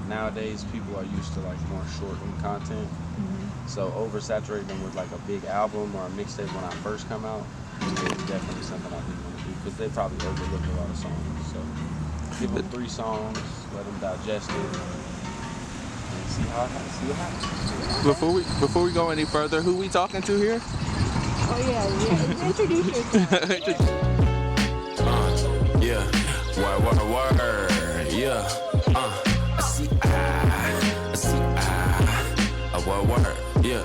nowadays people are used to like more shortened content. So oversaturating them with like a big album or a mixtape when I first come out is definitely something I didn't want to do because they probably overlook a lot of songs. So give them 3 songs, let them digest it, and see what happens. Before we go any further, who we talking to here? Oh yeah. Introduce yourself. Yeah. Word. Yeah. I see. Word. Yeah.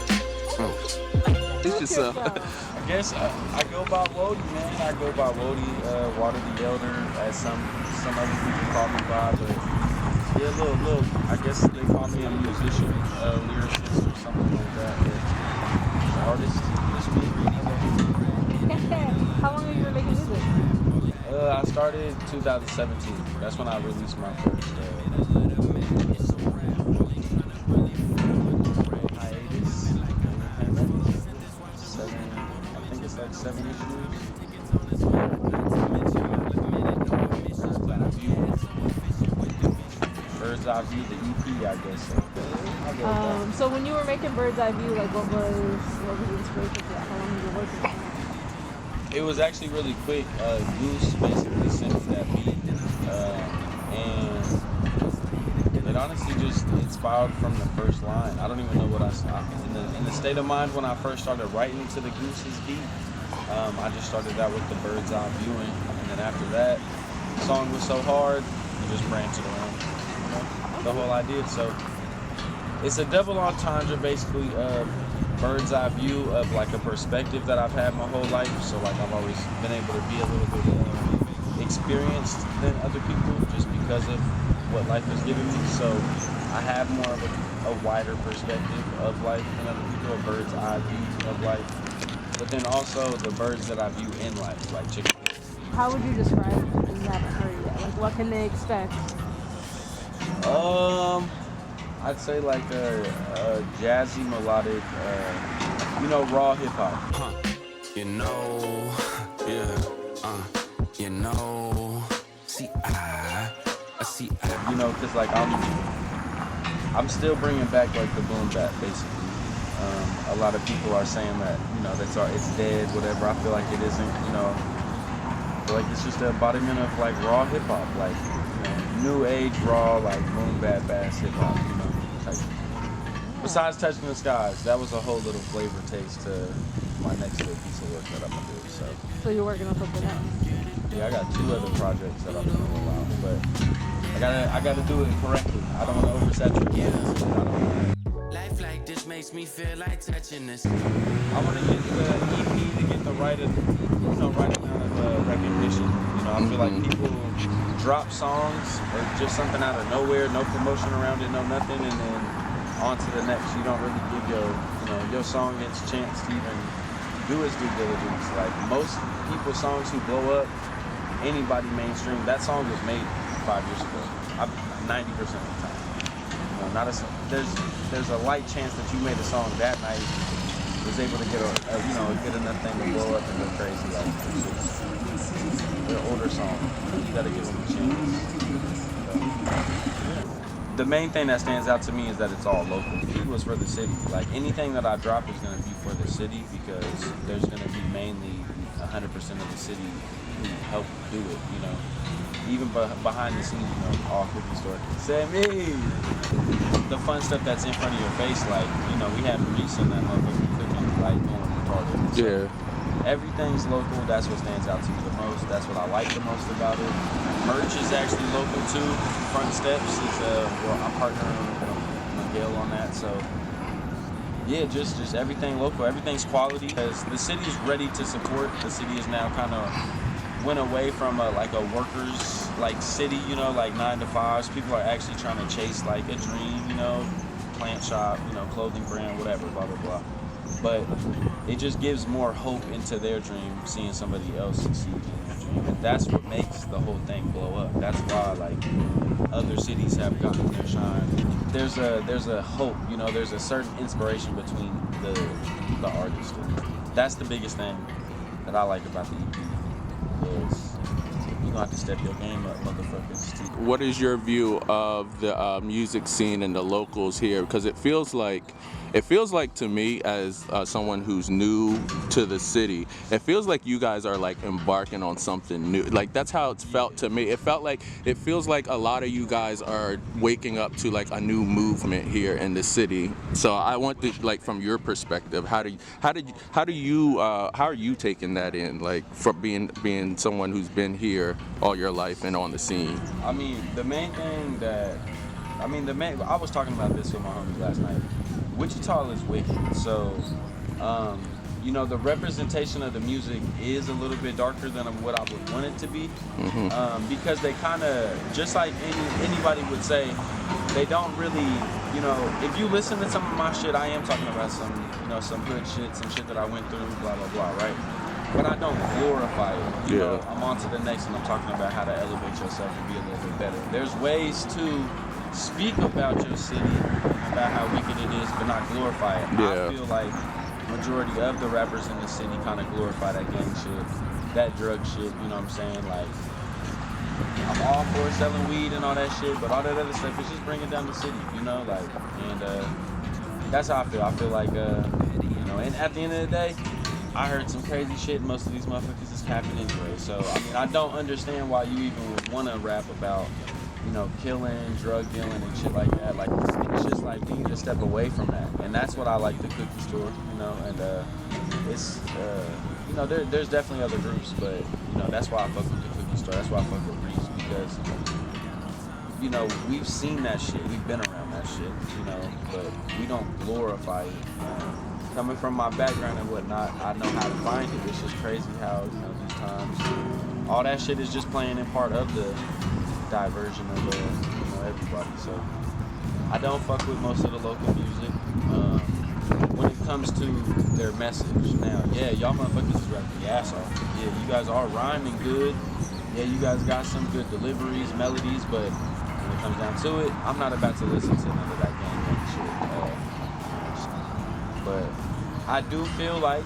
I guess I go by Wody, man. I go by Wody, Water the Elder, as some other people call me by, but yeah, little. I guess they call me a musician, lyricist, or something like that. But artist, just me, really. How long have you been making music? I started 2017. That's when I released my first hiatus. I think it's like 7 issues. Bird's Eye View, the EP, I guess. So when you were making Bird's Eye View, like what was the inspiration for that? How long were you working on it? It was actually really quick. Goose basically sent me that beat, and it honestly just inspired from the first line. I don't even know what I saw. In the state of mind when I first started writing to the Goose's beat, I just started out with the Bird's Eye Viewing, and then after that, the song was so hard, it just branched around, the whole idea. So it's a double entendre, basically. Bird's eye view of like a perspective that I've had my whole life. So like I've always been able to be a little bit more experienced than other people just because of what life has given me. So I have more of a wider perspective of life than other people, a bird's eye view of life. But then also the birds that I view in life, like chickens. How would you describe it if you haven't heard it yet? Like what can they expect? I'd say like a jazzy, melodic, raw hip hop. See, because like I'm still bringing back like the boom bap basically. A lot of people are saying that it's dead, whatever. I feel like it isn't. I feel like it's just the embodiment of like raw hip hop, like new age raw, like boom bap bass hip hop. Besides Touching the Skies, that was a whole little flavor taste to my next little piece of work that I'm gonna do. So you're working on something else? Yeah, I got 2 other projects that I'm gonna roll out, but I gotta do it correctly. I don't want to oversaturate it. Life like this makes me feel like touching this. I want to get the EP to get the right amount of recognition. I feel like people drop songs or just something out of nowhere, no promotion around it, no nothing, and then on to the next. You don't really give your song its chance to even do its due diligence. Like most people's songs who blow up, anybody mainstream, that song was made 5 years ago. 90% of the time. There's a light chance that you made a song that night, was able to get a good enough thing to blow up and go crazy. Like it's just an older song. You gotta give them a chance. The main thing that stands out to me is that it's all local. It was for the city. Like anything that I drop is gonna be for the city because there's gonna be mainly 100% of the city who helped do it. Even behind the scenes, all cookie store. Say me. The fun stuff that's in front of your face, like we had Reese in that motherfucker cooking, like going retarded. So everything's local. That's what stands out to me the most. That's what I like the most about it. Merch is actually local too. Front Steps is I'm partnering with Miguel on that. So yeah, just everything local. Everything's quality because the city is ready to support. The city is now kind of went away from a workers city, like 9 to 5s. People are actually trying to chase like a dream, plant shop, clothing brand, whatever, blah blah blah. But it just gives more hope into their dream, seeing somebody else succeed in their dream, and that's what makes the whole thing blow up. That's why other cities have gotten their shine. There's a hope, there's a certain inspiration between the artists. That's the biggest thing that I like about the EP. Is, gonna have to step your game up, motherfuckers. What is your view of the music scene and the locals here? Because it feels like to me, as someone who's new to the city, it feels like you guys are like embarking on something new. Like that's how it's felt to me. It feels like a lot of you guys are waking up to like a new movement here in the city. So I want to, like, from your perspective, how are you taking that in? Like, from being someone who's been here all your life and on the scene. I mean, I was talking about this with my homies last night. Wichita is wicked, so you know, the representation of the music is a little bit darker than what I would want it to be, because they kind of, just like anybody would say, they don't really, you know, if you listen to some of my shit, I am talking about some, you know, some hood shit, some shit that I went through, blah blah blah, right? But I don't glorify it. You know, I'm on to the next, and I'm talking about how to elevate yourself and be a little bit better. There's ways to speak about your city, about how wicked it is, but not glorify it. I feel like majority of the rappers in the city kind of glorify that gang shit, that drug shit, you know what I'm saying? Like, I'm all for selling weed and all that shit, but all that other stuff is just bringing down the city, you know? Like, and that's how I feel. I feel like, you know, and at the end of the day, I heard some crazy shit, and most of these motherfuckers is capping anyway. So, I mean, I don't understand why you even would want to rap about, you know, killing, drug dealing, and shit like that. Like, it's just like, we need to step away from that. And that's what I like the cookie store, you know, and it's, you know, there's definitely other groups, but, you know, that's why I fuck with the cookie store. That's why I fuck with Reese, because, you know, we've seen that shit. We've been around that shit, you know, but we don't glorify it. Coming from my background and whatnot, I know how to find it. It's just crazy how, you know, these times, all that shit is just playing in part of the diversion of, you know, everybody. So I don't fuck with most of the local music when it comes to their message. Now, yeah, y'all motherfuckers is rapping the ass off. Yeah, you guys are rhyming good. Yeah, you guys got some good deliveries, melodies, but when it comes down to it, I'm not about to listen to none of that gang shit. But I do feel like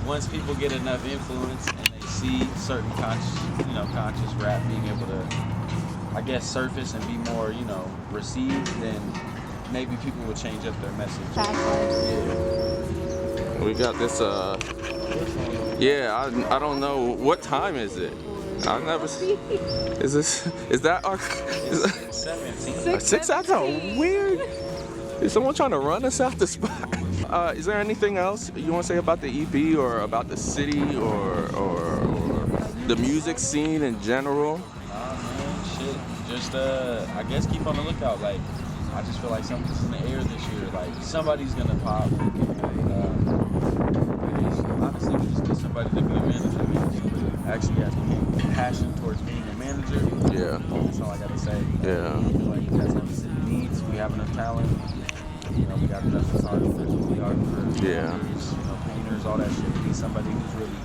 once people get enough influence and they see certain conscious rap being able to, I guess, surface and be more, you know, received, then maybe people will change up their message. Yeah. We got this, yeah, I don't know, what time is it? I've never, is that our, it's 17. 6? That's a weird, is someone trying to run us out the spot? Is there anything else you want to say about the EP or about the city or the music scene in general? Man, shit. Just, I guess keep on the lookout. Like, I just feel like something's in the air this year. Like, somebody's gonna pop. Honestly, we just need somebody to be a manager. Somebody actually has passion towards being a manager. Yeah. That's all I gotta say. Yeah. I feel like that's what the city needs. We have enough talent. You know, we got enough photographers, videographers, painters, you know, painters, all that shit. We need somebody who's really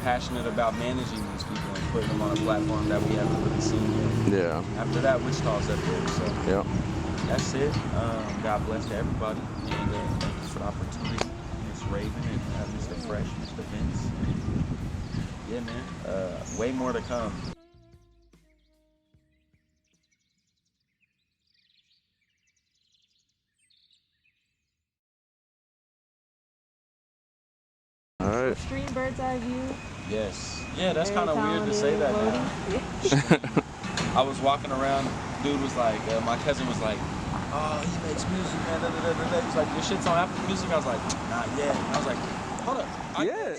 passionate about managing these people and putting them on a platform that we haven't really seen yet. Yeah. After that, Wichita's up there. So yeah. That's it. God bless to everybody. And thank you for the opportunity. Miss Raven and Mr. Fresh, Mr. Vince. Yeah, man. Way more to come. Alright. Extreme bird's eye view. Yes. Yeah, that's kind of Very weird to say that talented, now. I was walking around, dude was like, my cousin was like, oh, he makes music, man, da, da, da, da. He's like, your shit's on Apple Music? I was like, not yet. I was like, hold up. Yeah.